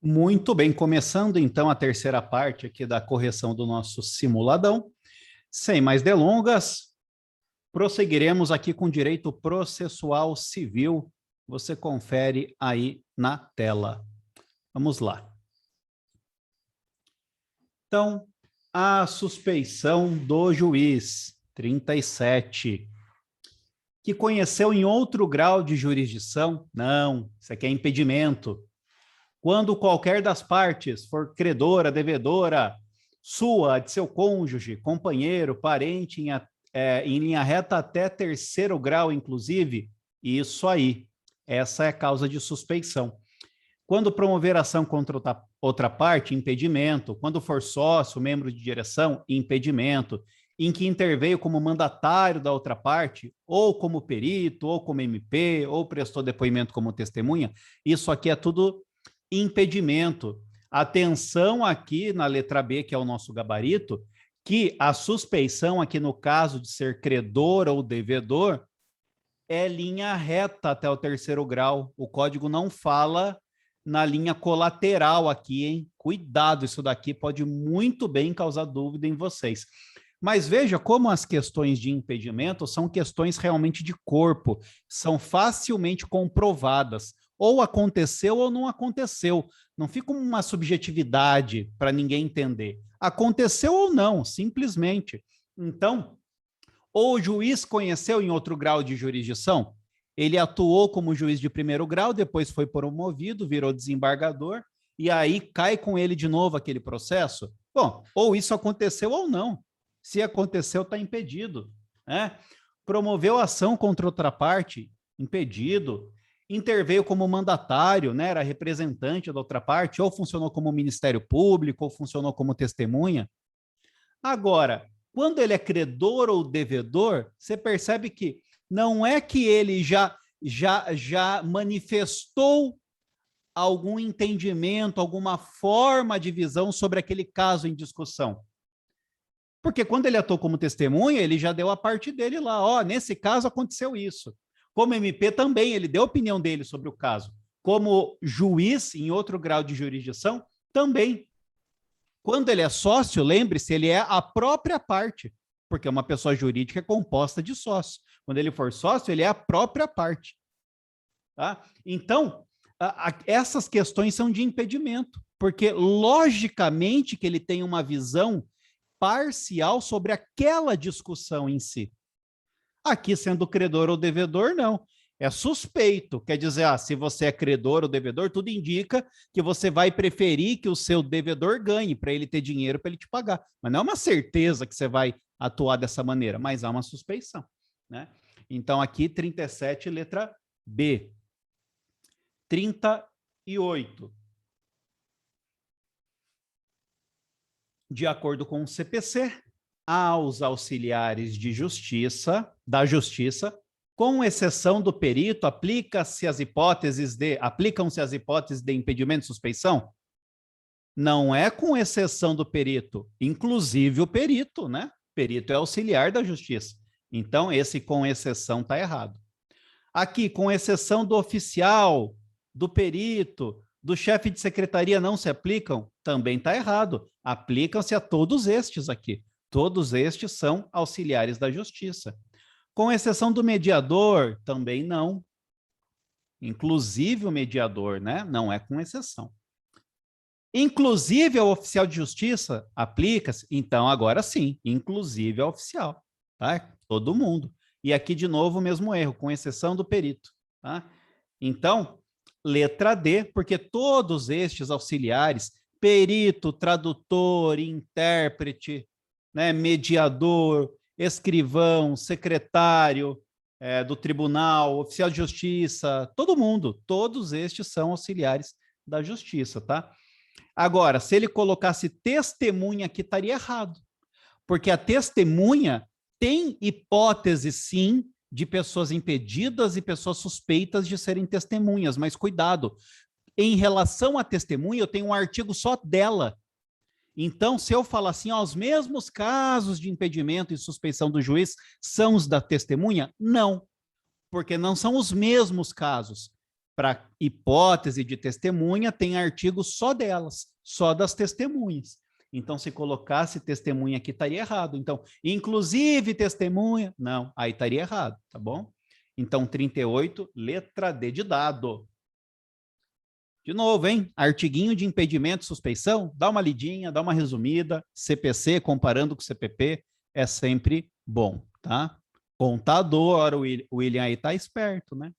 Muito bem, começando então a terceira parte aqui da correção do nosso simuladão. Sem mais delongas, prosseguiremos aqui com direito processual civil. Você confere aí na tela. Vamos lá. Então, a suspeição do juiz 37, que conheceu em outro grau de jurisdição. Não, isso aqui é impedimento. Quando qualquer das partes for credora, devedora, sua, de seu cônjuge, companheiro, parente, em linha reta até terceiro grau, inclusive, isso aí. Essa é a causa de suspeição. Quando promover ação contra outra parte, impedimento. Quando for sócio, membro de direção, impedimento. Em que interveio como mandatário da outra parte, ou como perito, ou como MP, ou prestou depoimento como testemunha, isso aqui é tudo impedimento. Atenção aqui na letra B, que é o nosso gabarito, que a suspeição aqui no caso de ser credor ou devedor é linha reta até o terceiro grau. O código não fala na linha colateral aqui, hein? Cuidado, isso daqui pode muito bem causar dúvida em vocês. Mas veja como as questões de impedimento são questões realmente de corpo, são facilmente comprovadas. Ou aconteceu ou não aconteceu. Não fica uma subjetividade para ninguém entender. Aconteceu ou não, simplesmente. Então, ou o juiz conheceu em outro grau de jurisdição, ele atuou como juiz de primeiro grau, depois foi promovido, virou desembargador, e aí cai com ele de novo aquele processo? Bom, ou isso aconteceu ou não. Se aconteceu, está impedido, né? Promoveu ação contra outra parte, impedido. Interveio como mandatário, né? Era representante da outra parte, ou funcionou como Ministério Público, ou funcionou como testemunha. Agora, quando ele é credor ou devedor, você percebe que não é que ele já manifestou algum entendimento, alguma forma de visão sobre aquele caso em discussão. Porque quando ele atuou como testemunha, ele já deu a parte dele lá, ó, nesse caso aconteceu isso. Como MP também, ele deu a opinião dele sobre o caso. Como juiz, em outro grau de jurisdição, também. Quando ele é sócio, lembre-se, ele é a própria parte, porque uma pessoa jurídica é composta de sócio. Quando ele for sócio, ele é a própria parte. Tá? Então, essas questões são de impedimento, porque logicamente que ele tem uma visão parcial sobre aquela discussão em si. Aqui, sendo credor ou devedor, não. É suspeito. Quer dizer, se você é credor ou devedor, tudo indica que você vai preferir que o seu devedor ganhe para ele ter dinheiro para ele te pagar. Mas não é uma certeza que você vai atuar dessa maneira, mas há uma suspeição, né? Então, aqui, 37, letra B. 38. De acordo com o CPC, aos auxiliares de justiça, da justiça, com exceção do perito, aplicam-se as hipóteses de impedimento e suspeição? Não é com exceção do perito, inclusive o perito, né? Perito é auxiliar da justiça. Então, esse com exceção está errado. Aqui, com exceção do oficial, do perito, do chefe de secretaria não se aplicam? Também está errado. Aplicam-se a todos estes aqui. Todos estes são auxiliares da justiça. Com exceção do mediador, também não. Inclusive o mediador, né? Não é com exceção. Inclusive ao oficial de justiça, aplica-se? Então, agora sim, inclusive ao oficial, tá? Todo mundo. E aqui, de novo, o mesmo erro, com exceção do perito, tá? Então, letra D, porque todos estes auxiliares, perito, tradutor, intérprete, né, mediador, escrivão, secretário do tribunal, oficial de justiça, todo mundo, todos estes são auxiliares da justiça, tá? Agora, se ele colocasse testemunha aqui, estaria errado, porque a testemunha tem hipótese, sim, de pessoas impedidas e pessoas suspeitas de serem testemunhas, mas cuidado, em relação à testemunha, eu tenho um artigo só dela. Então, se eu falar assim, ó, os mesmos casos de impedimento e suspeição do juiz são os da testemunha? Não, porque não são os mesmos casos. para hipótese de testemunha, tem artigo só delas, só das testemunhas. Então, se colocasse testemunha aqui, estaria errado. Então, inclusive testemunha, não, aí estaria errado, tá bom? Então, 38, letra D de dado. De novo, hein? Artiguinho de impedimento e suspeição, dá uma lidinha, dá uma resumida. CPC comparando com CPP é sempre bom, tá? Contador, o William aí tá esperto, né?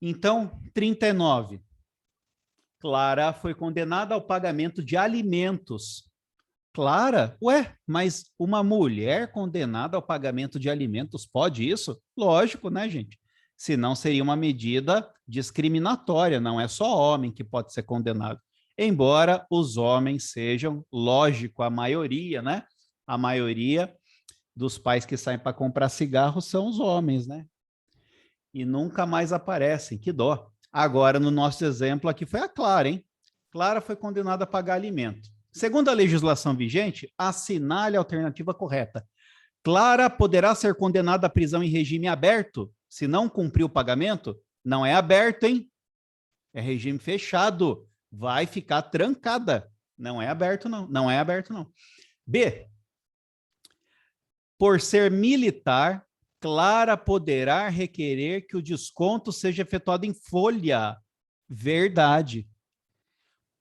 Então, 39. Clara foi condenada ao pagamento de alimentos. Clara? Ué, mas uma mulher condenada ao pagamento de alimentos pode isso? Lógico, né, gente? Senão seria uma medida discriminatória, não é só homem que pode ser condenado. Embora os homens sejam, lógico, a maioria, né? A maioria dos pais que saem para comprar cigarro são os homens, né? E nunca mais aparecem, que dó. Agora, no nosso exemplo aqui foi a Clara, hein? Clara foi condenada a pagar alimento. Segundo a legislação vigente, assinale a alternativa correta. Clara poderá ser condenada à prisão em regime aberto se não cumprir o pagamento? Não é aberto, hein? É regime fechado. Vai ficar trancada. Não é aberto, não. Não é aberto, não. B. Por ser militar, Clara poderá requerer que o desconto seja efetuado em folha. Verdade.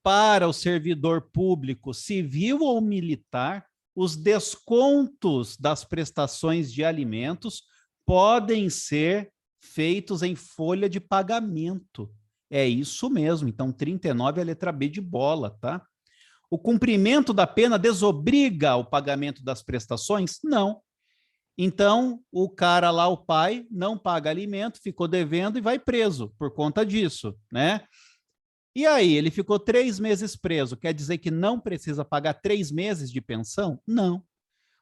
Para o servidor público, civil ou militar, os descontos das prestações de alimentos podem ser feitos em folha de pagamento. É isso mesmo. Então, 39 é a letra B de bola, tá? O cumprimento da pena desobriga o pagamento das prestações? Não. Então, o cara lá, o pai, não paga alimento, ficou devendo e vai preso por conta disso, né? E aí, ele ficou 3 meses preso. Quer dizer que não precisa pagar 3 meses de pensão? Não.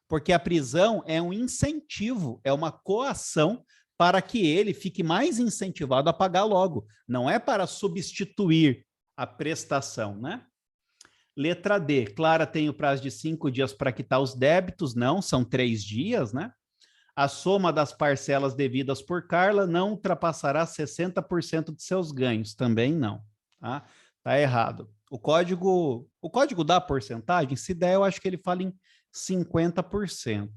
Porque a prisão é um incentivo, é uma coação para que ele fique mais incentivado a pagar logo. Não é para substituir a prestação, né? Letra D. Clara tem o prazo de 5 dias para quitar os débitos. Não, são 3 dias, né? A soma das parcelas devidas por Carla não ultrapassará 60% de seus ganhos. Também não. Tá? Tá errado. O código dá porcentagem? Se der, eu acho que ele fala em 50%.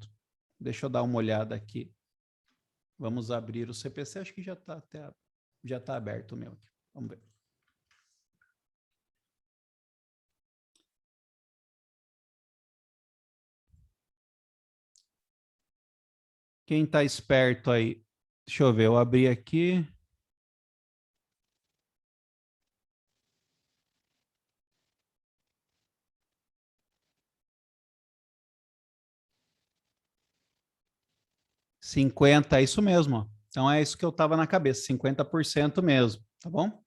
Deixa eu dar uma olhada aqui. Vamos abrir o CPC, acho que já está aberto o meu aqui. Vamos ver. Quem está esperto aí? Deixa eu ver, eu abri aqui. É isso mesmo. Ó. Então é isso que eu estava na cabeça, 50% mesmo, tá bom?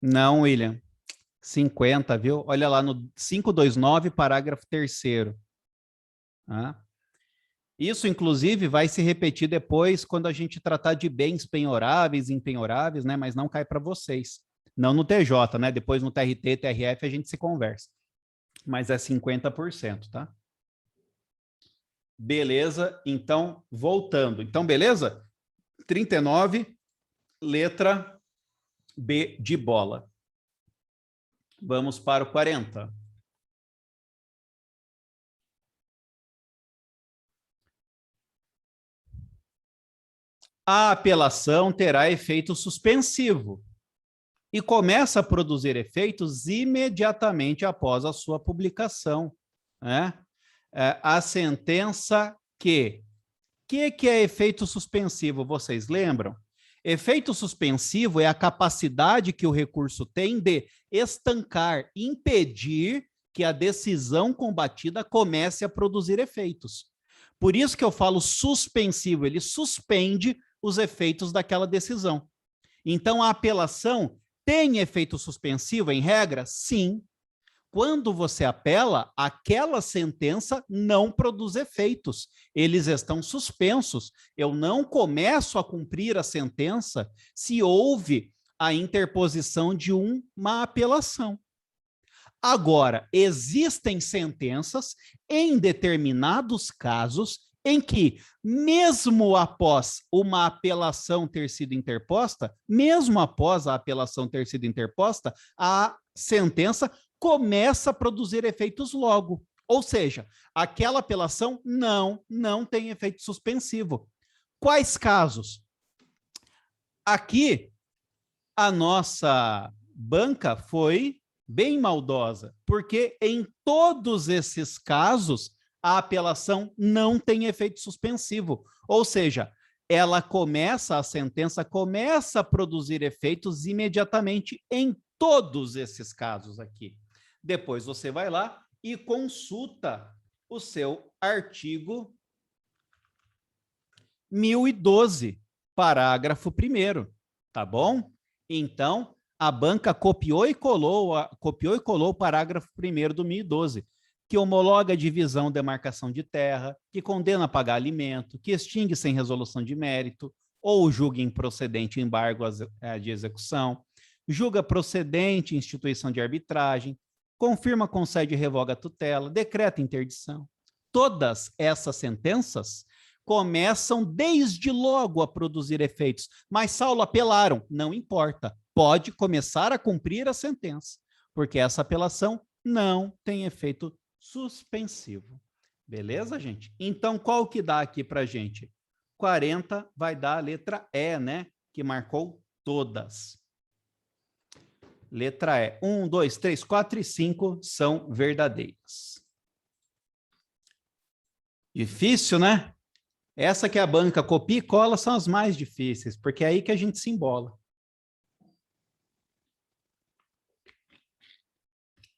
Não, William. 50, viu? Olha lá no 529, parágrafo 3º. Tá? Isso, inclusive, vai se repetir depois quando a gente tratar de bens penhoráveis, impenhoráveis, né? Mas não cai para vocês. Não no TJ, né? Depois no TRT, TRF, a gente se conversa. Mas é 50%, tá? Beleza, então, voltando. Então, beleza? 39, letra B de bola. Vamos para o 40. A apelação terá efeito suspensivo e começa a produzir efeitos imediatamente após a sua publicação, né? A sentença que é efeito suspensivo, vocês lembram? Efeito suspensivo é a capacidade que o recurso tem de estancar, impedir que a decisão combatida comece a produzir efeitos. Por isso que eu falo suspensivo, ele suspende os efeitos daquela decisão. Então, a apelação tem efeito suspensivo, em regra? Sim. Quando você apela, aquela sentença não produz efeitos. Eles estão suspensos. Eu não começo a cumprir a sentença se houve a interposição de uma apelação. Agora, existem sentenças, em determinados casos, em que, mesmo após uma apelação ter sido interposta, mesmo após a apelação ter sido interposta, a sentença começa a produzir efeitos logo. Ou seja, aquela apelação não tem efeito suspensivo. Quais casos? Aqui, a nossa banca foi bem maldosa, porque em todos esses casos, a apelação não tem efeito suspensivo. Ou seja, a sentença começa a produzir efeitos imediatamente em todos esses casos aqui. Depois você vai lá e consulta o seu artigo 1012, parágrafo 1º, tá bom? Então, a banca copiou e colou o parágrafo 1º do 1012, que homologa a divisão, demarcação de terra, que condena a pagar alimento, que extingue sem resolução de mérito, ou julga improcedente embargo de execução, julga procedente instituição de arbitragem, confirma, concede e revoga a tutela, decreta interdição. Todas essas sentenças começam desde logo a produzir efeitos. Mas, Saulo, apelaram. Não importa. Pode começar a cumprir a sentença, porque essa apelação não tem efeito suspensivo. Beleza, gente? Então, qual que dá aqui para gente? 40 vai dar a letra E, né? Que marcou todas. Letra E. 1, 2, 3, 4 e 5 são verdadeiras. Difícil, né? Essa que é a banca copia e cola são as mais difíceis, porque é aí que a gente se embola.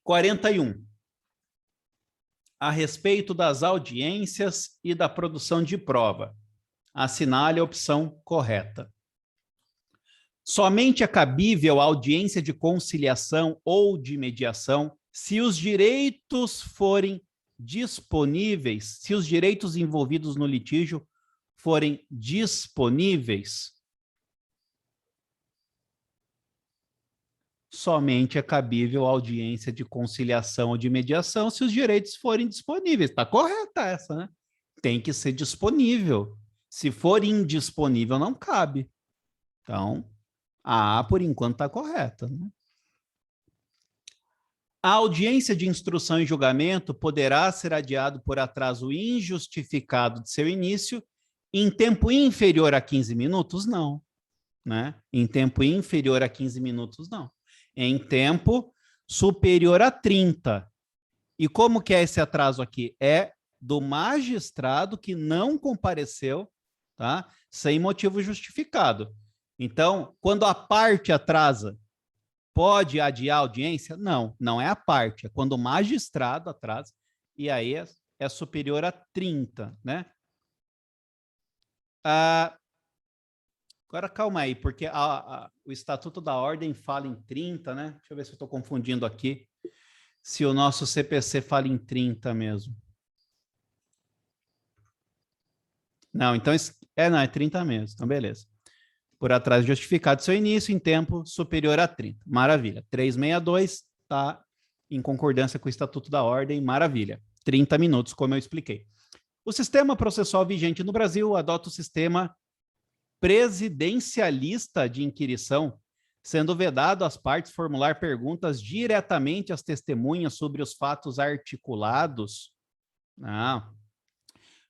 41. A respeito das audiências e da produção de prova, assinale a opção correta. Somente é cabível a audiência de conciliação ou de mediação se os direitos forem disponíveis, se os direitos envolvidos no litígio forem disponíveis. Somente é cabível a audiência de conciliação ou de mediação se os direitos forem disponíveis. Está correta essa, né? Tem que ser disponível. Se for indisponível, não cabe. Então, a A, por enquanto, está correta, né? A audiência de instrução e julgamento poderá ser adiado por atraso injustificado de seu início em tempo inferior a 15 minutos? Não. Né? Em tempo inferior a 15 minutos, não. Em tempo superior a 30. E como que é esse atraso aqui? É do magistrado que não compareceu, tá? Sem motivo justificado. Então, quando a parte atrasa, pode adiar a audiência? Não, não é a parte. É quando o magistrado atrasa, e aí é superior a 30, né? Agora, calma aí, porque o Estatuto da Ordem fala em 30, né? Deixa eu ver se eu estou confundindo aqui. Se o nosso CPC fala em 30 mesmo. Não, então... não, é 30 mesmo. Então, beleza. Por atraso justificado seu início em tempo superior a 30. Maravilha. 362 está em concordância com o Estatuto da Ordem. Maravilha. 30 minutos, como eu expliquei. O sistema processual vigente no Brasil adota o sistema presidencialista de inquirição, sendo vedado às partes formular perguntas diretamente às testemunhas sobre os fatos articulados. Não.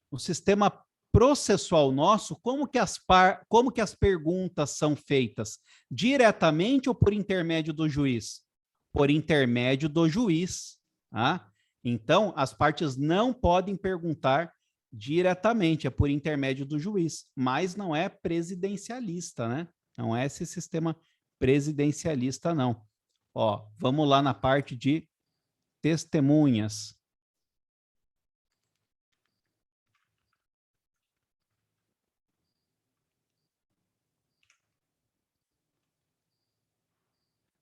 O sistema processual nosso, como que as perguntas são feitas? Diretamente ou por intermédio do juiz? Por intermédio do juiz. Tá? Então, as partes não podem perguntar diretamente, é por intermédio do juiz, mas não é presidencialista, né? Não é esse sistema presidencialista, não. Ó, vamos lá na parte de testemunhas.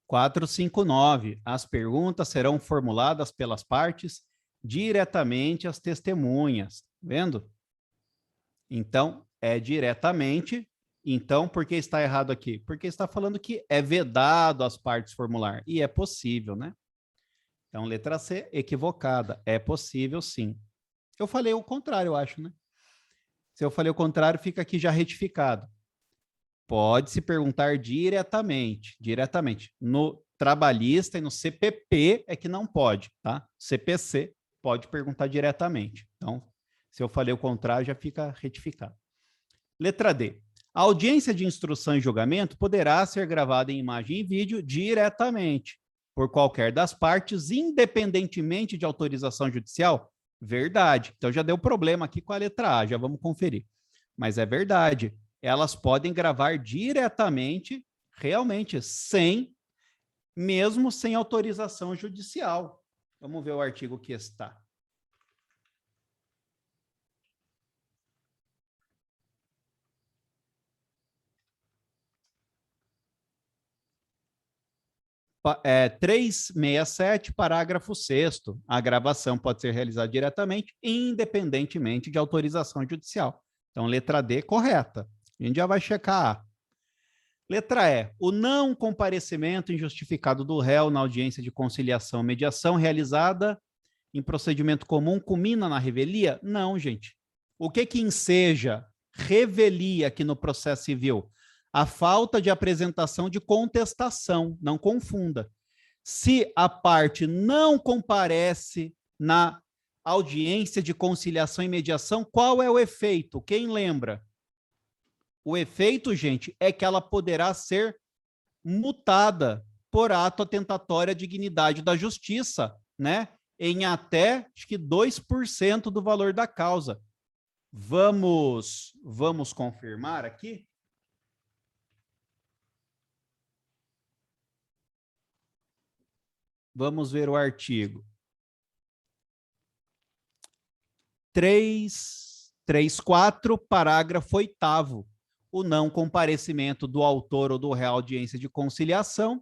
Quatro, 5, 9. As perguntas serão formuladas pelas partes diretamente às testemunhas. Vendo? Então, é diretamente. Então, por que está errado aqui? Porque está falando que é vedado às partes formular. E é possível, né? Então, letra C, equivocada. É possível, sim. Eu falei o contrário, eu acho, né? Se eu falei o contrário, fica aqui já retificado. Pode se perguntar diretamente, diretamente. No trabalhista e no CPP é que não pode, tá? CPC pode perguntar diretamente. Então, se eu falei o contrário, já fica retificado. Letra D. A audiência de instrução e julgamento poderá ser gravada em imagem e vídeo diretamente por qualquer das partes, independentemente de autorização judicial? Verdade. Então já deu problema aqui com a letra A, já vamos conferir. Mas é verdade. Elas podem gravar diretamente, realmente, mesmo sem autorização judicial. Vamos ver o artigo que está. É, 367, parágrafo 6º. A gravação pode ser realizada diretamente, independentemente de autorização judicial. Então, letra D, correta. A gente já vai checar A. Letra E. O não comparecimento injustificado do réu na audiência de conciliação ou mediação realizada em procedimento comum culmina na revelia? Não, gente. O que enseja revelia aqui no processo civil? A falta de apresentação de contestação, não confunda. Se a parte não comparece na audiência de conciliação e mediação, qual é o efeito? Quem lembra? O efeito, gente, é que ela poderá ser mutada por ato atentatório à dignidade da justiça, né? Em até, acho que 2% do valor da causa. Vamos confirmar aqui? Vamos ver o artigo. 334, parágrafo 8º. O não comparecimento do autor ou do réu à audiência de conciliação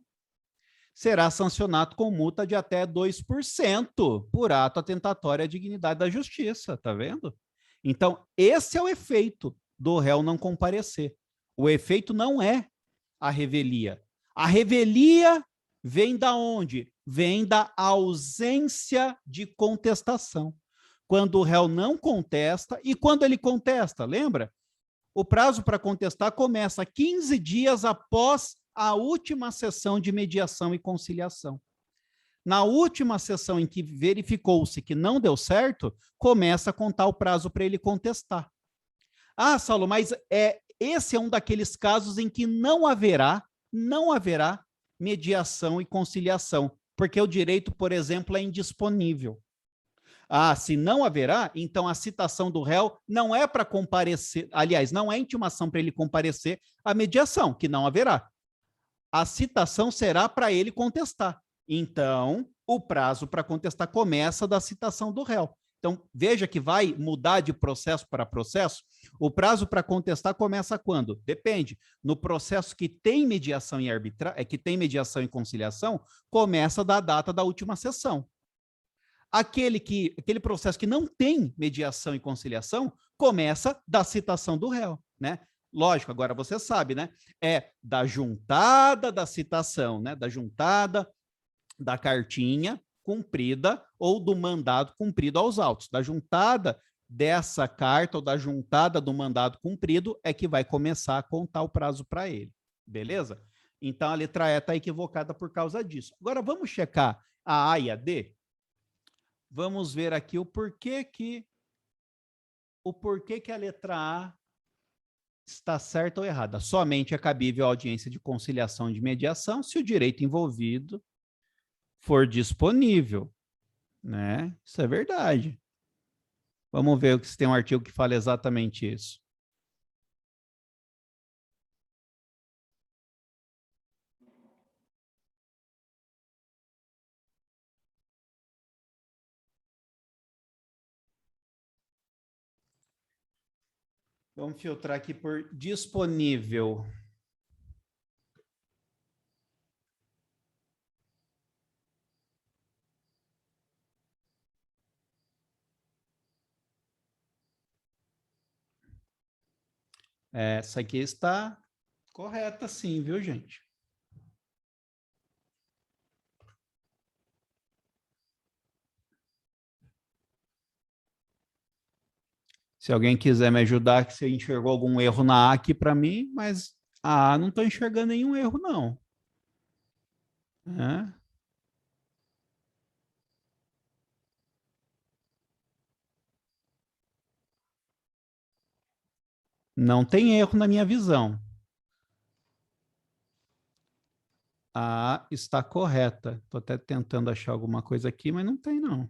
será sancionado com multa de até 2% por ato atentatório à dignidade da justiça, tá vendo? Então, esse é o efeito do réu não comparecer. O efeito não é a revelia. A revelia vem da onde? Vem da ausência de contestação. Quando o réu não contesta, e quando ele contesta, lembra? O prazo para contestar começa 15 dias após a última sessão de mediação e conciliação. Na última sessão em que verificou-se que não deu certo, começa a contar o prazo para ele contestar. Ah, Saulo, mas esse é um daqueles casos em que não haverá mediação e conciliação, porque o direito, por exemplo, é indisponível. Ah, se não haverá, então a citação do réu não é para comparecer, aliás, não é intimação para ele comparecer à mediação, que não haverá. A citação será para ele contestar. Então, o prazo para contestar começa da citação do réu. Então, veja que vai mudar de processo para processo. O prazo para contestar começa quando? Depende. No processo que tem mediação e que tem mediação e conciliação, começa da data da última sessão. Aquele processo que não tem mediação e conciliação começa da citação do réu, né? Lógico, agora você sabe, né? É da juntada da citação, né? Da juntada da cartinha cumprida ou do mandado cumprido aos autos. Da juntada dessa carta ou da juntada do mandado cumprido é que vai começar a contar o prazo para ele. Beleza? Então a letra E está equivocada por causa disso. Agora vamos checar a A e a D? Vamos ver aqui o porquê que a letra A está certa ou errada. Somente é cabível a audiência de conciliação e de mediação se o direito envolvido for disponível, né? Isso é verdade. Vamos ver se tem um artigo que fala exatamente isso. Vamos filtrar aqui por disponível. Essa aqui está correta sim, viu, gente? Se alguém quiser me ajudar, que você enxergou algum erro na A aqui para mim, mas a A não estou enxergando nenhum erro, não. É. Não tem erro na minha visão. A A está correta. Estou até tentando achar alguma coisa aqui, mas não tem, não.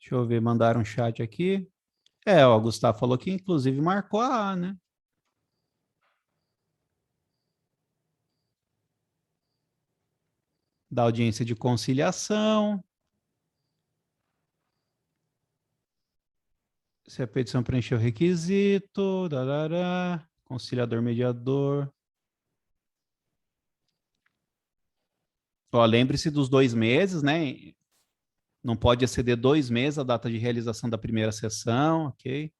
Deixa eu ver, mandaram um chat aqui. O Gustavo falou que inclusive marcou a A, né? Da audiência de conciliação. Se a petição preencheu o requisito, darará, conciliador mediador. Ó, lembre-se dos 2 meses, né? Não pode exceder 2 meses a data de realização da primeira sessão, ok?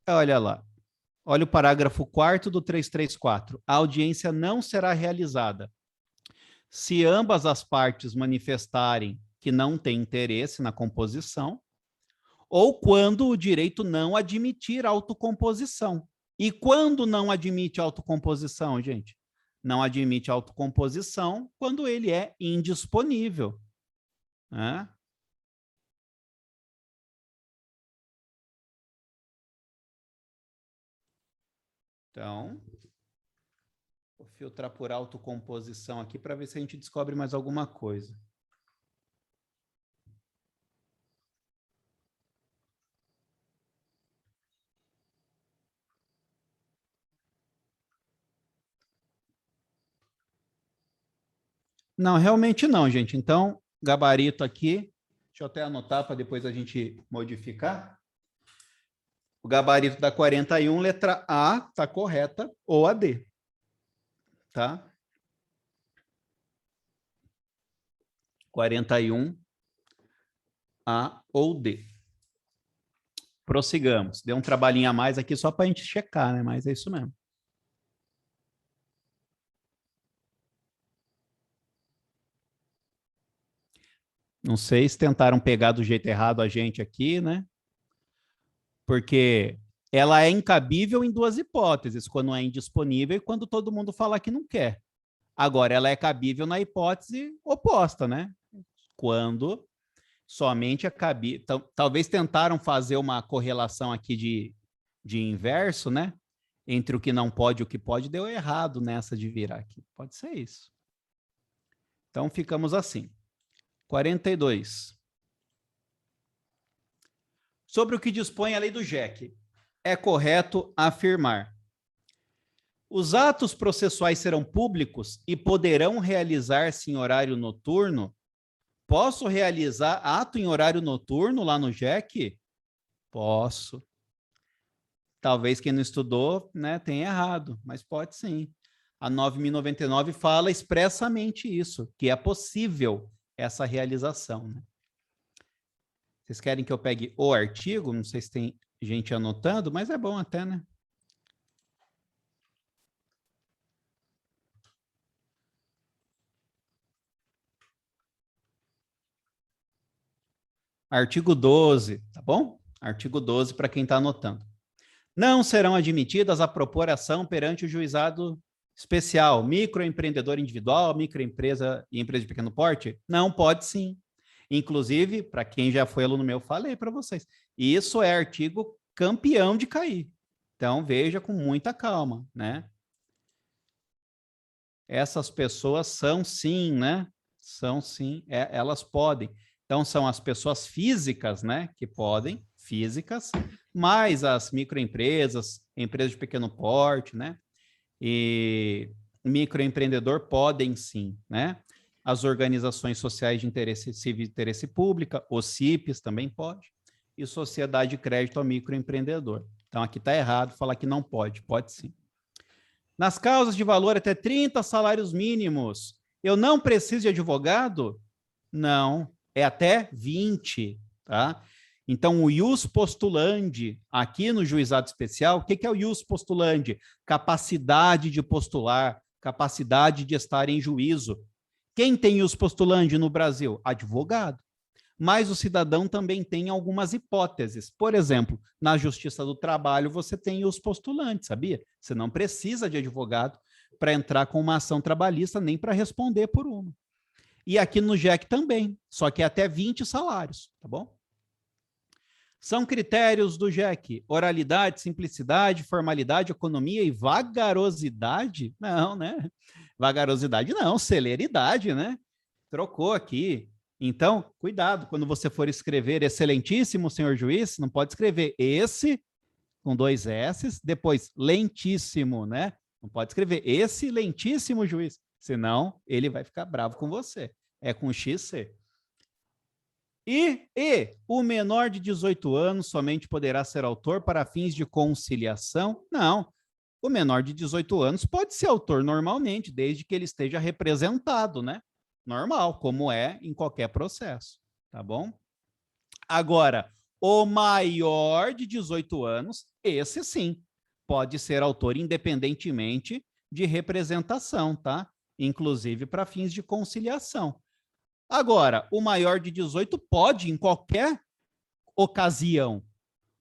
Olha lá. Olha o parágrafo 4º do 334. A audiência não será realizada se ambas as partes manifestarem que não têm interesse na composição ou quando o direito não admitir autocomposição. E quando não admite autocomposição, gente? Não admite autocomposição quando ele é indisponível, né? Então, vou filtrar por autocomposição aqui para ver se a gente descobre mais alguma coisa. Não, realmente não, gente. Então, gabarito aqui, deixa eu até anotar para depois a gente modificar. O gabarito da 41, letra A, está correta, ou a D. Tá? 41, A ou D. Prossigamos. Deu um trabalhinho a mais aqui só para a gente checar, né? Mas é isso mesmo. Não sei se tentaram pegar do jeito errado a gente aqui, né? Porque ela é incabível em 2 hipóteses, quando é indisponível e quando todo mundo fala que não quer. Agora, ela é cabível na hipótese oposta, né? Quando somente é cabível. Talvez tentaram fazer uma correlação aqui de inverso, né? Entre o que não pode e o que pode, deu errado nessa de virar aqui. Pode ser isso. Então, ficamos assim. 42. Sobre o que dispõe a lei do JEC, é correto afirmar: os atos processuais serão públicos e poderão realizar-se em horário noturno. Posso realizar ato em horário noturno lá no JEC? Posso. Talvez quem não estudou, né, tenha errado, mas pode sim. A 9.099 fala expressamente isso, que é possível essa realização, né? Vocês querem que eu pegue o artigo? Não sei se tem gente anotando, mas é bom até, né? Artigo 12, tá bom? Artigo 12 para quem está anotando. Não serão admitidas a propor ação perante o juizado especial, microempreendedor individual, microempresa e empresa de pequeno porte? Não, pode sim. Inclusive, para quem já foi aluno meu, falei para vocês. Isso é artigo campeão de cair. Então, veja com muita calma, né? Essas pessoas são sim, né? São sim, elas podem. Então, são as pessoas físicas, né? Que podem, físicas, mais as microempresas, empresas de pequeno porte, né? E microempreendedor podem sim, né? As organizações sociais de interesse civil e interesse público, os CIPs também pode, e sociedade de crédito ao microempreendedor. Então, aqui está errado falar que não pode, pode sim. Nas causas de valor até 30 salários mínimos, eu não preciso de advogado? Não, é até 20, tá? Então, o ius postulandi, aqui no juizado especial, o que é o ius postulandi? Capacidade de postular, capacidade de estar em juízo. Quem tem os postulantes no Brasil? Advogado. Mas o cidadão também tem algumas hipóteses. Por exemplo, na Justiça do Trabalho, você tem os postulantes, sabia? Você não precisa de advogado para entrar com uma ação trabalhista, nem para responder por uma. E aqui no JEC também, só que é até 20 salários, tá bom? São critérios do JEC: oralidade, simplicidade, formalidade, economia e vagarosidade? Não, né? Vagarosidade não, celeridade, né? Trocou aqui. Então, cuidado, quando você for escrever excelentíssimo, senhor juiz, não pode escrever esse com 2 S, depois lentíssimo, né? Não pode escrever esse lentíssimo juiz, senão ele vai ficar bravo com você. É com XC. E o menor de 18 anos somente poderá ser autor para fins de conciliação? Não. O menor de 18 anos pode ser autor normalmente, desde que ele esteja representado, né? Normal, como é em qualquer processo, tá bom? Agora, o maior de 18 anos, esse sim, pode ser autor independentemente de representação, tá? Inclusive para fins de conciliação. Agora, o maior de 18 pode em qualquer ocasião.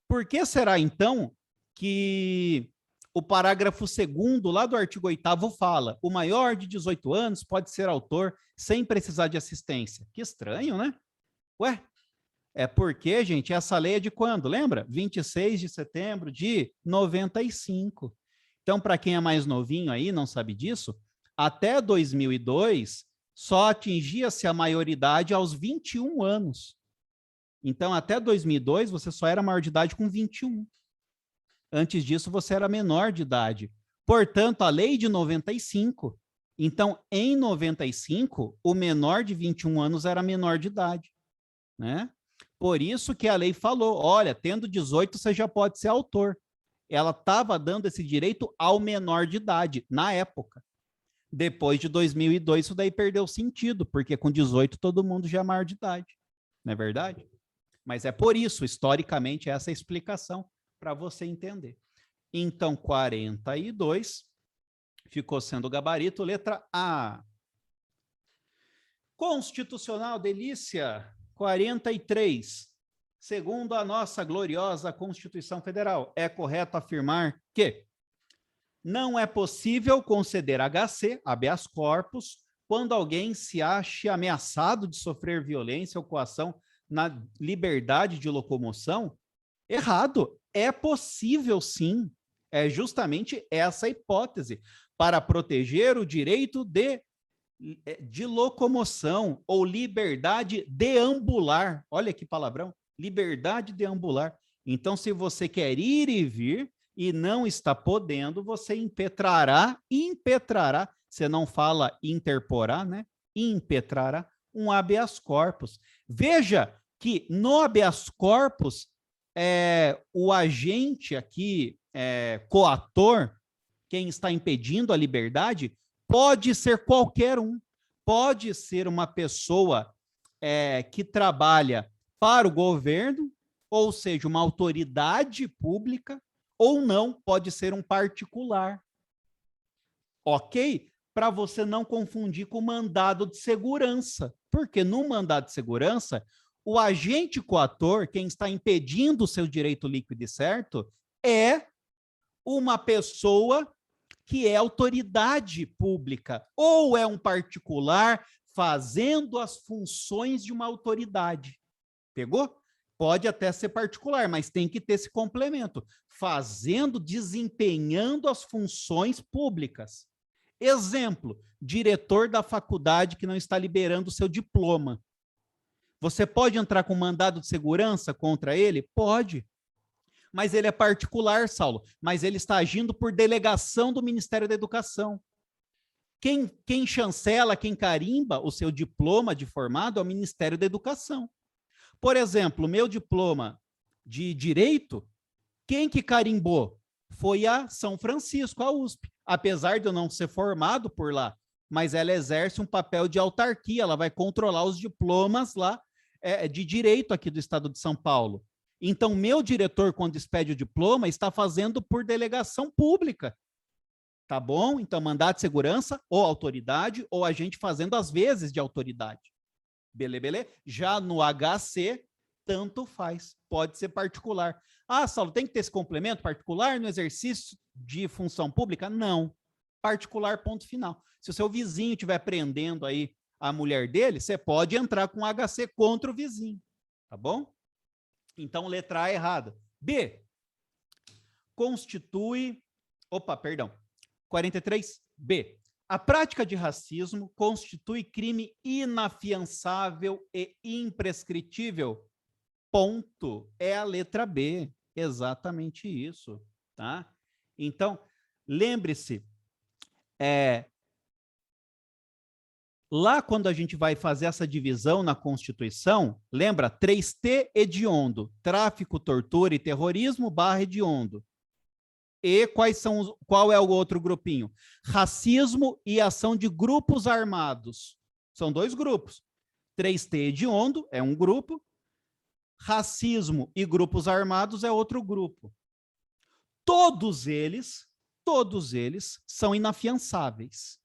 Por que será, então, que o parágrafo 2º lá do artigo 8º fala: o maior de 18 anos pode ser autor sem precisar de assistência? Que estranho, né? Ué, é porque, gente, essa lei é de quando? Lembra? 26 de setembro de 95. Então, para quem é mais novinho aí, não sabe disso, até 2002, só atingia-se a maioridade aos 21 anos. Então, até 2002, você só era maior de idade com 21. Antes disso, você era menor de idade. Portanto, a lei de 95. Então, em 95, o menor de 21 anos era menor de idade, né? Por isso que a lei falou, olha, tendo 18, você já pode ser autor. Ela estava dando esse direito ao menor de idade, na época. Depois de 2002, isso daí perdeu sentido, porque com 18 todo mundo já é maior de idade, não é verdade? Mas é por isso, historicamente, essa é a explicação para você entender. Então, 42 ficou sendo o gabarito, letra A. Constitucional, delícia, 43. Segundo a nossa gloriosa Constituição Federal, é correto afirmar que não é possível conceder HC, habeas corpus, quando alguém se ache ameaçado de sofrer violência ou coação na liberdade de locomoção? Errado. É possível, sim. É justamente essa hipótese, para proteger o direito de locomoção ou liberdade deambular. Olha que palavrão. Liberdade deambular. Então, se você quer ir e vir e não está podendo, você impetrará, você não fala interporá, né? Impetrará um habeas corpus. Veja que no habeas corpus, o agente aqui, coator, quem está impedindo a liberdade, pode ser qualquer um. Pode ser uma pessoa que trabalha para o governo, ou seja, uma autoridade pública, ou não, pode ser um particular. Ok? Para você não confundir com mandado de segurança. Porque no mandado de segurança, o agente coator, quem está impedindo o seu direito líquido e certo, é uma pessoa que é autoridade pública, ou é um particular fazendo as funções de uma autoridade. Pegou? Pode até ser particular, mas tem que ter esse complemento. Desempenhando as funções públicas. Exemplo, diretor da faculdade que não está liberando o seu diploma. Você pode entrar com mandado de segurança contra ele? Pode. Mas ele é particular, Saulo. Mas ele está agindo por delegação do Ministério da Educação. Quem chancela, quem carimba o seu diploma de formado é o Ministério da Educação. Por exemplo, meu diploma de Direito, quem que carimbou? Foi a São Francisco, a USP. Apesar de eu não ser formado por lá, mas ela exerce um papel de autarquia, ela vai controlar os diplomas lá de Direito aqui do estado de São Paulo. Então, meu diretor, quando expede o diploma, está fazendo por delegação pública. Tá bom? Então, mandado de segurança, ou autoridade, ou agente fazendo as vezes de autoridade. Beleza? Já no HC, tanto faz. Pode ser particular. Ah, Saulo, tem que ter esse complemento particular no exercício de função pública? Não. Particular, ponto final. Se o seu vizinho estiver prendendo aí a mulher dele, você pode entrar com HC contra o vizinho. Tá bom? Então, letra A errada. B. Constitui... Opa, perdão. 43B. A prática de racismo constitui crime inafiançável e imprescritível. Ponto. É a letra B. Exatamente isso, tá? Então, lembre-se, lá quando a gente vai fazer essa divisão na Constituição, lembra? 3T hediondo, tráfico, tortura e terrorismo / hediondo. E qual é o outro grupinho? Racismo e ação de grupos armados. São dois grupos. 3T hediondo é um grupo, racismo e grupos armados é outro grupo. Todos eles são inafiançáveis.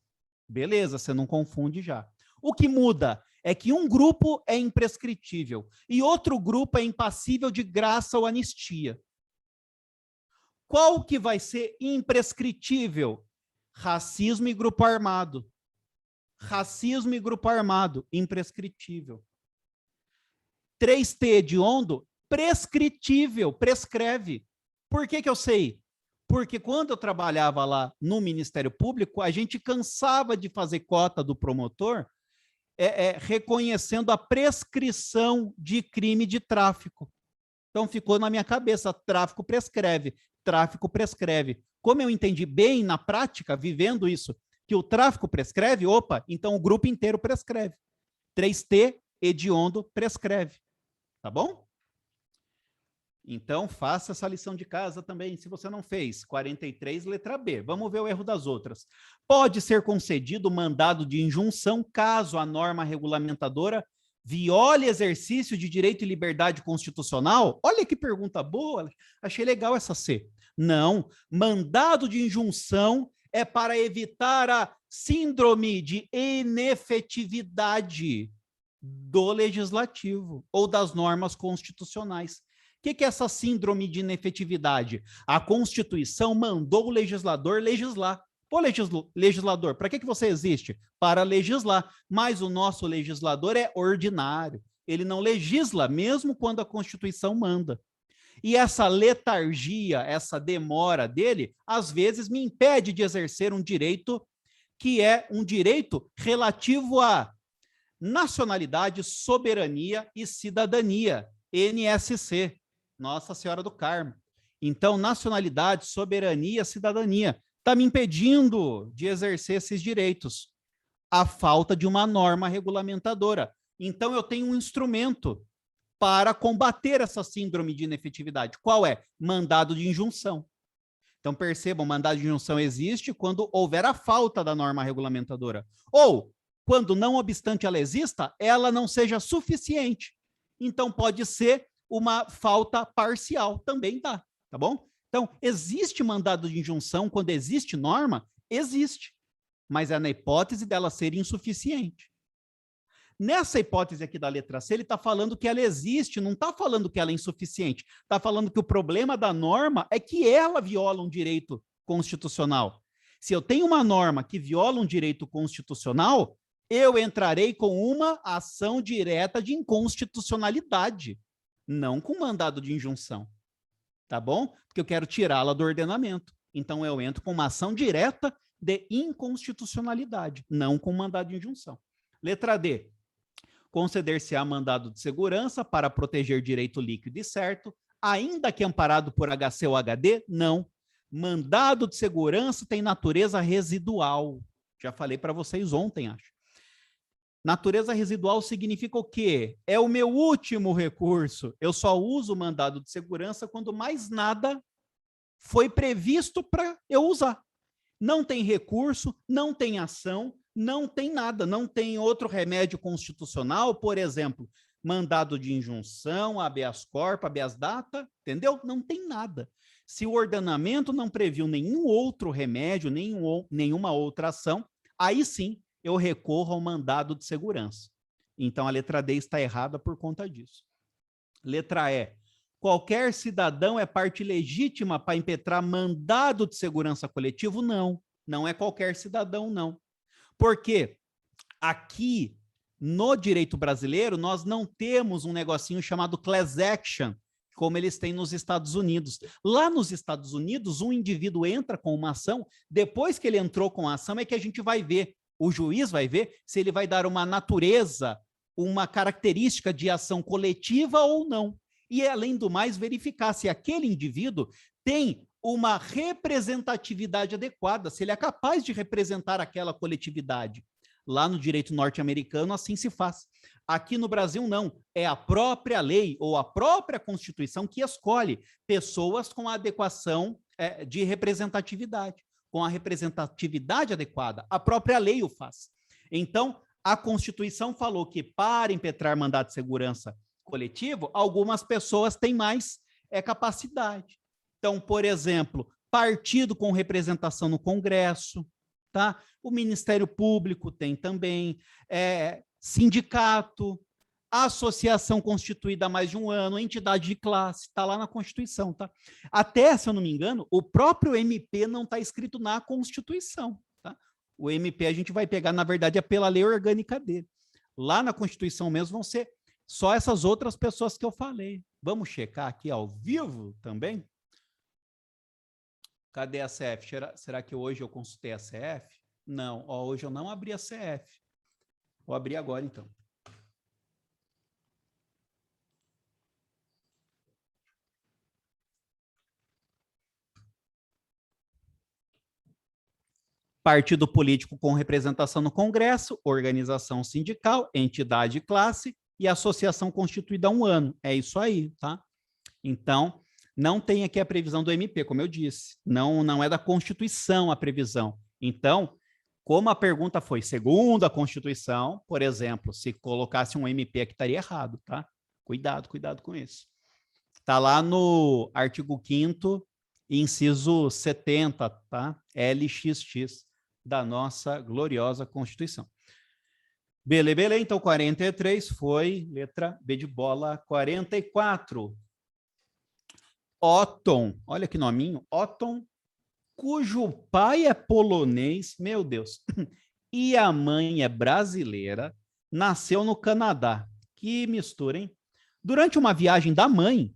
Beleza, você não confunde já. O que muda é que um grupo é imprescritível e outro grupo é impassível de graça ou anistia. Qual que vai ser imprescritível? Racismo e grupo armado. Racismo e grupo armado, imprescritível. 3T hediondo, prescritível, prescreve. Por que eu sei? Porque quando eu trabalhava lá no Ministério Público, a gente cansava de fazer cota do promotor, reconhecendo a prescrição de crime de tráfico. Então ficou na minha cabeça, tráfico prescreve. Tráfico prescreve. Como eu entendi bem na prática, vivendo isso, que o tráfico prescreve, opa, então o grupo inteiro prescreve. 3T hediondo prescreve. Tá bom? Então, faça essa lição de casa também, se você não fez. 43, letra B. Vamos ver o erro das outras. Pode ser concedido mandado de injunção caso a norma regulamentadora viole exercício de direito e liberdade constitucional? Olha que pergunta boa, achei legal essa C. Não, mandado de injunção é para evitar a síndrome de inefetividade do legislativo ou das normas constitucionais. O que é essa síndrome de inefetividade? A Constituição mandou o legislador legislar. Pô, legislador, para que você existe? Para legislar. Mas o nosso legislador é ordinário. Ele não legisla, mesmo quando a Constituição manda. E essa letargia, essa demora dele, às vezes me impede de exercer um direito que é um direito relativo a nacionalidade, soberania e cidadania, NSC, Nossa Senhora do Carmo. Então, nacionalidade, soberania, cidadania, está me impedindo de exercer esses direitos. A falta de uma norma regulamentadora. Então, eu tenho um instrumento para combater essa síndrome de inefetividade. Qual é? Mandado de injunção. Então, percebam, mandado de injunção existe quando houver a falta da norma regulamentadora. Ou, quando, não obstante ela exista, ela não seja suficiente. Então, pode ser uma falta parcial. Também dá, tá bom? Então, existe mandado de injunção quando existe norma? Existe. Mas é na hipótese dela ser insuficiente. Nessa hipótese aqui da letra C, ele está falando que ela existe, não está falando que ela é insuficiente. Está falando que o problema da norma é que ela viola um direito constitucional. Se eu tenho uma norma que viola um direito constitucional, eu entrarei com uma ação direta de inconstitucionalidade, não com mandado de injunção. Tá bom? Porque eu quero tirá-la do ordenamento. Então, eu entro com uma ação direta de inconstitucionalidade, não com mandado de injunção. Letra D. Conceder-se-á mandado de segurança para proteger direito líquido e certo, ainda que amparado por HC ou HD? Não. Mandado de segurança tem natureza residual. Já falei para vocês ontem, acho. Natureza residual significa o quê? É o meu último recurso. Eu só uso o mandado de segurança quando mais nada foi previsto para eu usar. Não tem recurso, não tem ação, não tem nada, não tem outro remédio constitucional, por exemplo, mandado de injunção, habeas corpus, habeas data, entendeu? Não tem nada. Se o ordenamento não previu nenhum outro remédio, nenhuma outra ação, aí sim eu recorro ao mandado de segurança. Então a letra D está errada por conta disso. Letra E. Qualquer cidadão é parte legítima para impetrar mandado de segurança coletivo? Não, não é qualquer cidadão, não. Por quê? Aqui, no direito brasileiro, nós não temos um negocinho chamado class action, como eles têm nos Estados Unidos. Lá nos Estados Unidos, um indivíduo entra com uma ação, depois que ele entrou com a ação é que a gente vai ver, o juiz vai ver se ele vai dar uma natureza, uma característica de ação coletiva ou não. E, além do mais, verificar se aquele indivíduo tem uma representatividade adequada, se ele é capaz de representar aquela coletividade. Lá no direito norte-americano, assim se faz. Aqui no Brasil, não. É a própria lei ou a própria Constituição que escolhe pessoas com a adequação de representatividade, com a representatividade adequada. A própria lei o faz. Então, a Constituição falou que para impetrar mandado de segurança coletivo, algumas pessoas têm mais capacidade. Então, por exemplo, partido com representação no Congresso, tá? O Ministério Público tem também, sindicato, associação constituída há mais de um ano, entidade de classe, está lá na Constituição, tá? Até, se eu não me engano, o próprio MP não está escrito na Constituição, tá? O MP a gente vai pegar, na verdade, é pela lei orgânica dele. Lá na Constituição mesmo vão ser só essas outras pessoas que eu falei. Vamos checar aqui ao vivo também? Cadê a CF? Será que hoje eu consultei a CF? Não, hoje eu não abri a CF. Vou abrir agora, então. Partido político com representação no Congresso, organização sindical, entidade de classe e associação constituída há um ano. É isso aí, tá? Então, não tem aqui a previsão do MP, como eu disse. Não é da Constituição a previsão. Então, como a pergunta foi segundo a Constituição, por exemplo, se colocasse um MP aqui estaria errado, tá? Cuidado com isso. Está lá no artigo 5º, inciso 70, tá? LXX da nossa gloriosa Constituição. Beleza, então 43 foi letra B de bola. 44. Otton, olha que nominho, Otton, cujo pai é polonês, meu Deus, e a mãe é brasileira, nasceu no Canadá. Que mistura, hein? Durante uma viagem da mãe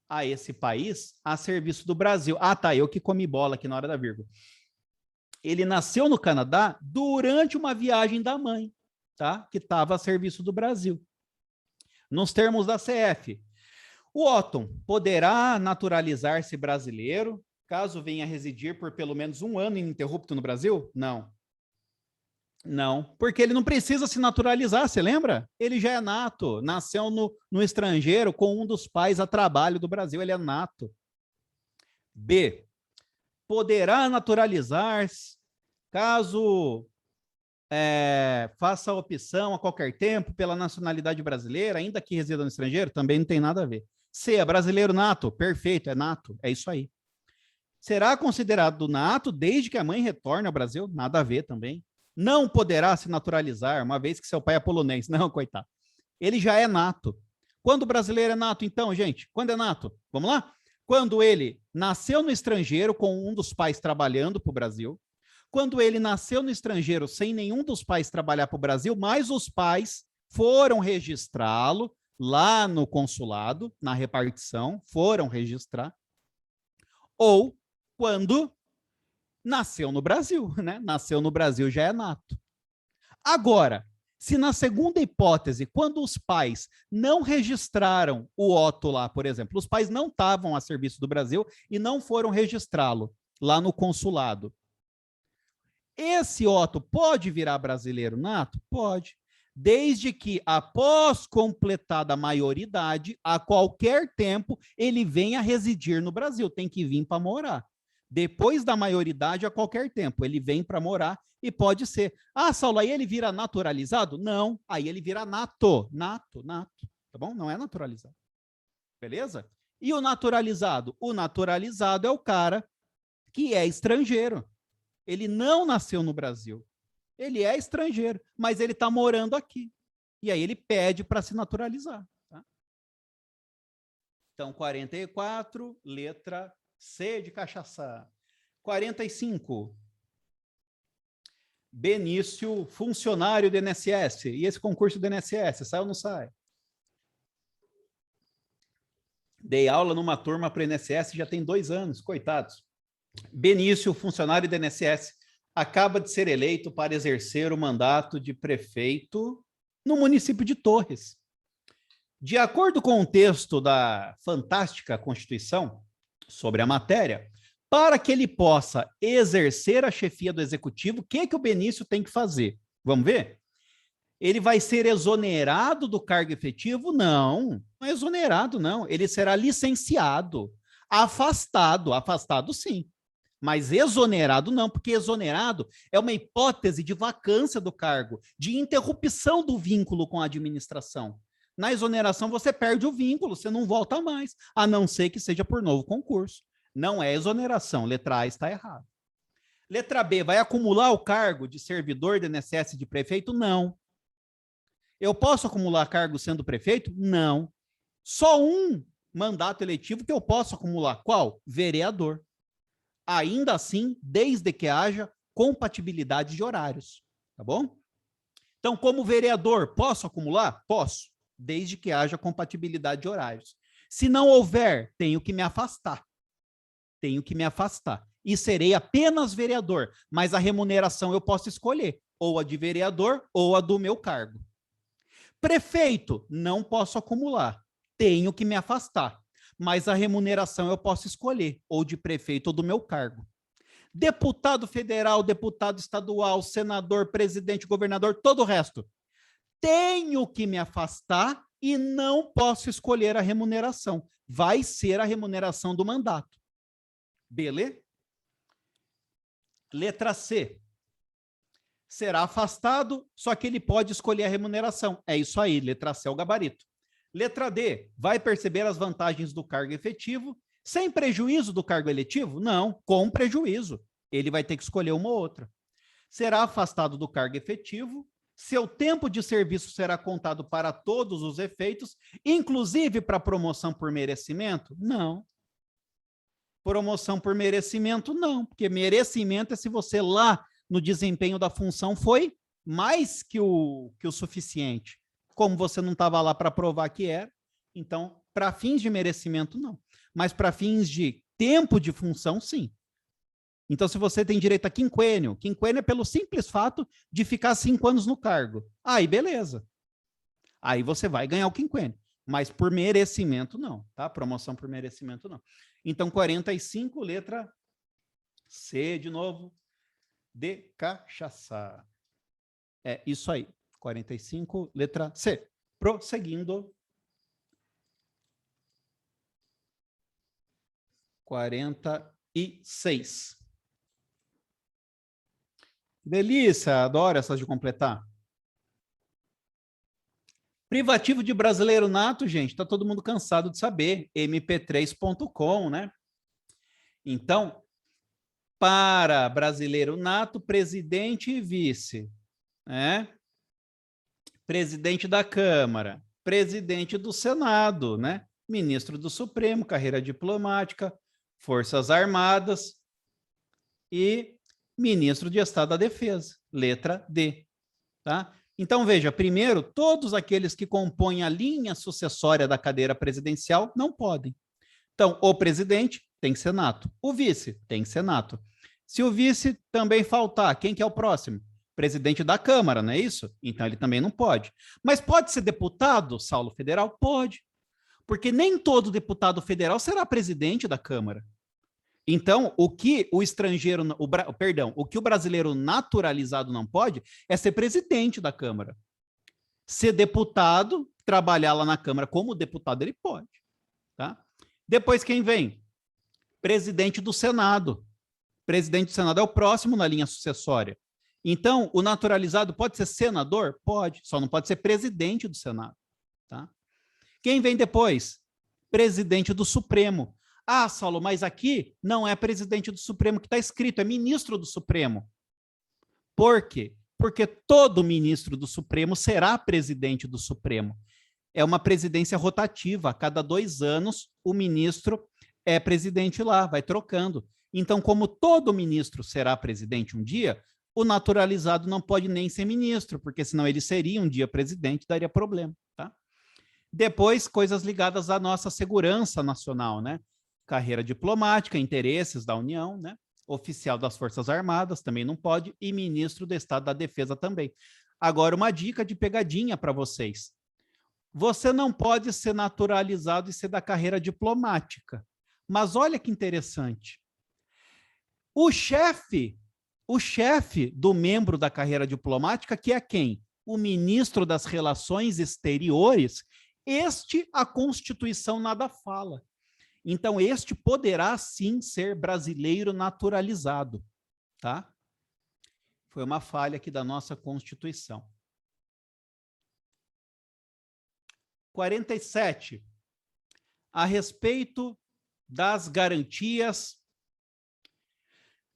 a esse país, a serviço do Brasil. Ah, tá, eu que comi bola aqui na hora da vírgula. Ele nasceu no Canadá durante uma viagem da mãe, tá? Que estava a serviço do Brasil. Nos termos da CF, o Otton poderá naturalizar-se brasileiro caso venha residir por pelo menos um ano ininterrupto no Brasil? Não. Não, porque ele não precisa se naturalizar, você lembra? Ele já é nato, nasceu no estrangeiro com um dos pais a trabalho do Brasil, ele é nato. B, poderá naturalizar-se caso faça a opção a qualquer tempo pela nacionalidade brasileira, ainda que resida no estrangeiro, também não tem nada a ver. C, é brasileiro nato, perfeito, é nato, é isso aí. Será considerado nato desde que a mãe retorne ao Brasil? Nada a ver também. Não poderá se naturalizar, uma vez que seu pai é polonês. Não, coitado. Ele já é nato. Quando o brasileiro é nato, então, gente? Quando é nato? Vamos lá? Quando ele nasceu no estrangeiro com um dos pais trabalhando para o Brasil, quando ele nasceu no estrangeiro sem nenhum dos pais trabalhar para o Brasil, mas os pais foram registrá-lo lá no consulado, na repartição, foram registrar, ou quando nasceu no Brasil, né? Nasceu no Brasil já é nato. Agora, se na segunda hipótese, quando os pais não registraram o Otto lá, por exemplo, os pais não estavam a serviço do Brasil e não foram registrá-lo lá no consulado, esse Otto pode virar brasileiro nato? Pode. Desde que, após completada a maioridade, a qualquer tempo, ele venha residir no Brasil. Tem que vir para morar. Depois da maioridade, a qualquer tempo, ele vem para morar e pode ser. Ah, Saulo, aí ele vira naturalizado? Não, aí ele vira nato. tá bom? Não é naturalizado. Beleza? E o naturalizado? O naturalizado é o cara que é estrangeiro. Ele não nasceu no Brasil. Ele é estrangeiro, mas ele está morando aqui. E aí ele pede para se naturalizar. Tá? Então, 44, letra C de cachaça. 45. Benício, funcionário do INSS. E esse concurso do INSS, sai ou não sai? Dei aula numa turma para o INSS já tem 2 anos, coitados. Benício, funcionário do INSS, acaba de ser eleito para exercer o mandato de prefeito no município de Torres. De acordo com o texto da fantástica Constituição sobre a matéria, para que ele possa exercer a chefia do executivo, o que o Benício tem que fazer? Vamos ver? Ele vai ser exonerado do cargo efetivo? Não, não é exonerado, não. Ele será licenciado, afastado sim. Mas exonerado não, porque exonerado é uma hipótese de vacância do cargo, de interrupção do vínculo com a administração. Na exoneração, você perde o vínculo, você não volta mais, a não ser que seja por novo concurso. Não é exoneração, letra A está errada. Letra B, vai acumular o cargo de servidor do INSS de prefeito? Não. Eu posso acumular cargo sendo prefeito? Não. Só um mandato eletivo que eu posso acumular. Qual? Vereador. Ainda assim, desde que haja compatibilidade de horários, tá bom? Então, como vereador, posso acumular? Posso, desde que haja compatibilidade de horários. Se não houver, tenho que me afastar. Tenho que me afastar. E serei apenas vereador, mas a remuneração eu posso escolher, ou a de vereador ou a do meu cargo. Prefeito, não posso acumular. Tenho que me afastar. Mas a remuneração eu posso escolher, ou de prefeito ou do meu cargo. Deputado federal, deputado estadual, senador, presidente, governador, todo o resto. Tenho que me afastar e não posso escolher a remuneração. Vai ser a remuneração do mandato. Beleza? Letra C. Será afastado, só que ele pode escolher a remuneração. É isso aí, letra C é o gabarito. Letra D, vai perceber as vantagens do cargo efetivo, sem prejuízo do cargo eletivo? Não, com prejuízo. Ele vai ter que escolher uma ou outra. Será afastado do cargo efetivo, seu tempo de serviço será contado para todos os efeitos, inclusive para promoção por merecimento? Não. Promoção por merecimento, não, porque merecimento é se você lá no desempenho da função foi mais que o suficiente. Como você não estava lá para provar que era, então, para fins de merecimento, não. Mas para fins de tempo de função, sim. Então, se você tem direito a quinquênio é pelo simples fato de ficar 5 anos no cargo. Aí, beleza. Aí você vai ganhar o quinquênio. Mas por merecimento, não. Tá? Promoção por merecimento, não. Então, 45, letra C, de novo, de cachaça. É isso aí. 45, letra C. Prosseguindo. 46. Delícia, adoro essas de completar. Privativo de brasileiro nato, gente, tá todo mundo cansado de saber. mp3.com, né? Então, para brasileiro nato, presidente e vice, né? Presidente da Câmara, presidente do Senado, né? Ministro do Supremo, carreira diplomática, Forças Armadas e ministro de Estado da Defesa, letra D, tá? Então, veja, primeiro, todos aqueles que compõem a linha sucessória da cadeira presidencial não podem. Então, o presidente tem senato, o vice tem senato. Se o vice também faltar, quem que é o próximo? Presidente da Câmara, não é isso? Então, ele também não pode. Mas pode ser deputado, Saulo Federal? Pode. Porque nem todo deputado federal será presidente da Câmara. Então, o que o estrangeiro, o que o brasileiro naturalizado não pode é ser presidente da Câmara. Ser deputado, trabalhar lá na Câmara como deputado, ele pode. Tá? Depois quem vem? Presidente do Senado. Presidente do Senado é o próximo na linha sucessória. Então, o naturalizado pode ser senador? Pode, só não pode ser presidente do Senado. Tá? Quem vem depois? Presidente do Supremo. Ah, Saulo, mas aqui não é presidente do Supremo que está escrito, é ministro do Supremo. Por quê? Porque todo ministro do Supremo será presidente do Supremo. É uma presidência rotativa. A cada 2 anos, o ministro é presidente lá, vai trocando. Então, como todo ministro será presidente um dia, o naturalizado não pode nem ser ministro, porque senão ele seria um dia presidente, daria problema. Tá? Depois, coisas ligadas à nossa segurança nacional, né? Carreira diplomática, interesses da União, né? Oficial das Forças Armadas também não pode, e ministro do Estado da Defesa também. Agora, uma dica de pegadinha para vocês. Você não pode ser naturalizado e ser da carreira diplomática. Mas olha que interessante. O chefe do membro da carreira diplomática, que é quem? O ministro das Relações Exteriores, este a Constituição nada fala. Então, este poderá sim ser brasileiro naturalizado, tá? Foi uma falha aqui da nossa Constituição. 47. A respeito das garantias,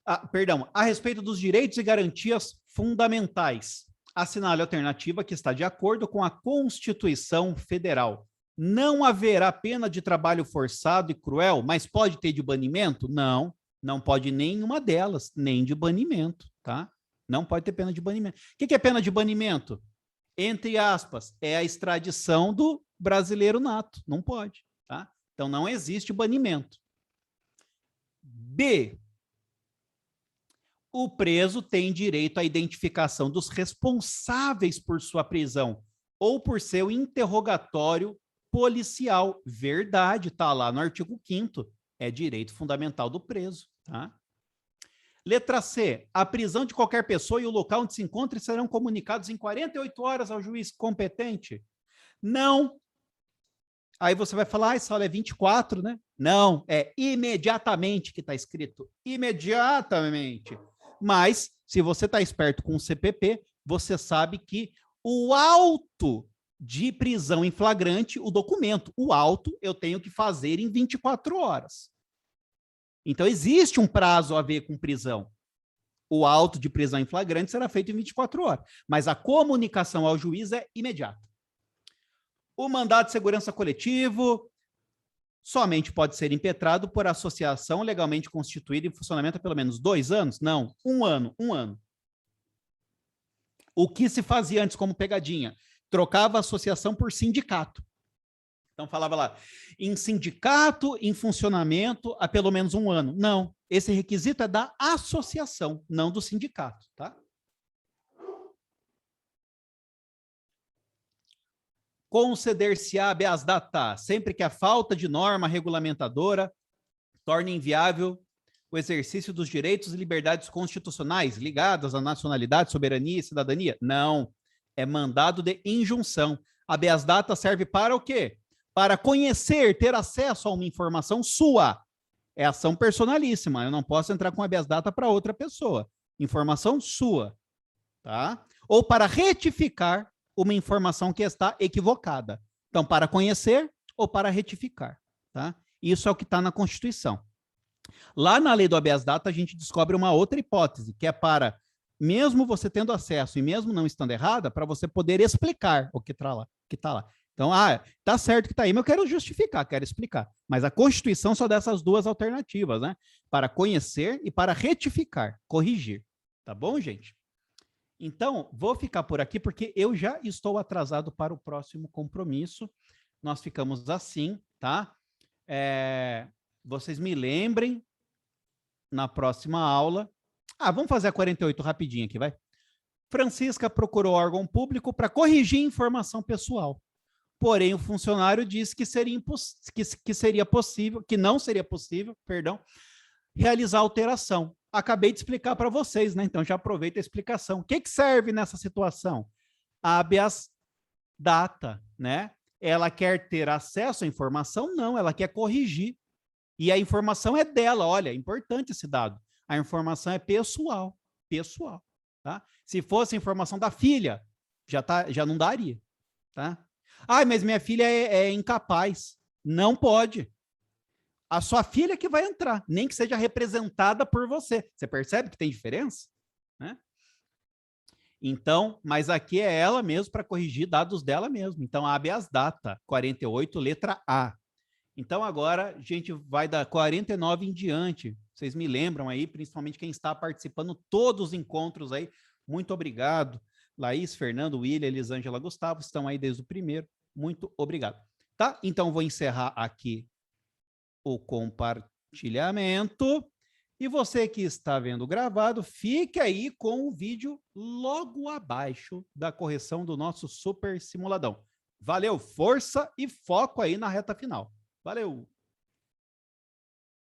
a respeito dos direitos e garantias fundamentais. Assinale a alternativa que está de acordo com a Constituição Federal. Não haverá pena de trabalho forçado e cruel, mas pode ter de banimento? Não, não pode nenhuma delas, nem de banimento, tá? Não pode ter pena de banimento. O que é pena de banimento? Entre aspas, é a extradição do brasileiro nato. Não pode, tá? Então, não existe banimento. B. O preso tem direito à identificação dos responsáveis por sua prisão ou por seu interrogatório policial. Verdade, tá lá no artigo 5º. É direito fundamental do preso, tá? Letra C. A prisão de qualquer pessoa e o local onde se encontra serão comunicados em 48 horas ao juiz competente? Não. Aí você vai falar, essa aula é 24, né? Não, é imediatamente que está escrito. Imediatamente. Mas, se você está esperto com o CPP, você sabe que o auto de prisão em flagrante, o documento, o auto, eu tenho que fazer em 24 horas. Então, existe um prazo a ver com prisão. O auto de prisão em flagrante será feito em 24 horas. Mas a comunicação ao juiz é imediata. O mandado de segurança coletivo somente pode ser impetrado por associação legalmente constituída em funcionamento há pelo menos 2 anos? Não, 1 ano, 1 ano. O que se fazia antes como pegadinha? Trocava a associação por sindicato. Então falava lá, em sindicato, em funcionamento há pelo menos 1 ano. Não, esse requisito é da associação, não do sindicato, tá? Conceder-se-á habeas data, sempre que a falta de norma regulamentadora torne inviável o exercício dos direitos e liberdades constitucionais ligadas à nacionalidade, soberania e cidadania? Não, é mandado de injunção. Habeas data serve para o quê? Para conhecer, ter acesso a uma informação sua. É ação personalíssima, eu não posso entrar com habeas data para outra pessoa. Informação sua, tá? Ou para retificar uma informação que está equivocada. Então, para conhecer ou para retificar, tá? Isso é o que está na Constituição. Lá na lei do habeas data, a gente descobre uma outra hipótese, que é para, mesmo você tendo acesso e mesmo não estando errada, para você poder explicar o que está lá. Então, tá certo que está aí, mas eu quero justificar, quero explicar. Mas a Constituição só dá essas 2 alternativas, né? Para conhecer e para retificar, corrigir. Tá bom, gente? Então, vou ficar por aqui, porque eu já estou atrasado para o próximo compromisso. Nós ficamos assim, tá? Vocês me lembrem na próxima aula. Vamos fazer a 48 rapidinho aqui, vai. Francisca procurou órgão público para corrigir informação pessoal. Porém, o funcionário disse que não seria possível, realizar alteração. Acabei de explicar para vocês, né? Então já aproveita a explicação. O que serve nessa situação? Habeas data, né? Ela quer ter acesso à informação? Não, ela quer corrigir. E a informação é dela, olha, é importante esse dado. A informação é pessoal, tá? Se fosse informação da filha, já não daria, tá? Ah, mas minha filha é incapaz. Não pode. A sua filha que vai entrar, nem que seja representada por você. Você percebe que tem diferença? Né? Então, mas aqui é ela mesmo para corrigir dados dela mesmo. Então, habeas data 48, letra A. Então, agora a gente vai da 49 em diante. Vocês me lembram aí, principalmente quem está participando, todos os encontros aí. Muito obrigado. Laís, Fernando, William, Elisângela, Gustavo, estão aí desde o primeiro. Muito obrigado. Tá? Então, vou encerrar aqui o compartilhamento. E você que está vendo gravado, fique aí com o vídeo logo abaixo da correção do nosso super simuladão. Valeu, força e foco aí na reta final. Valeu!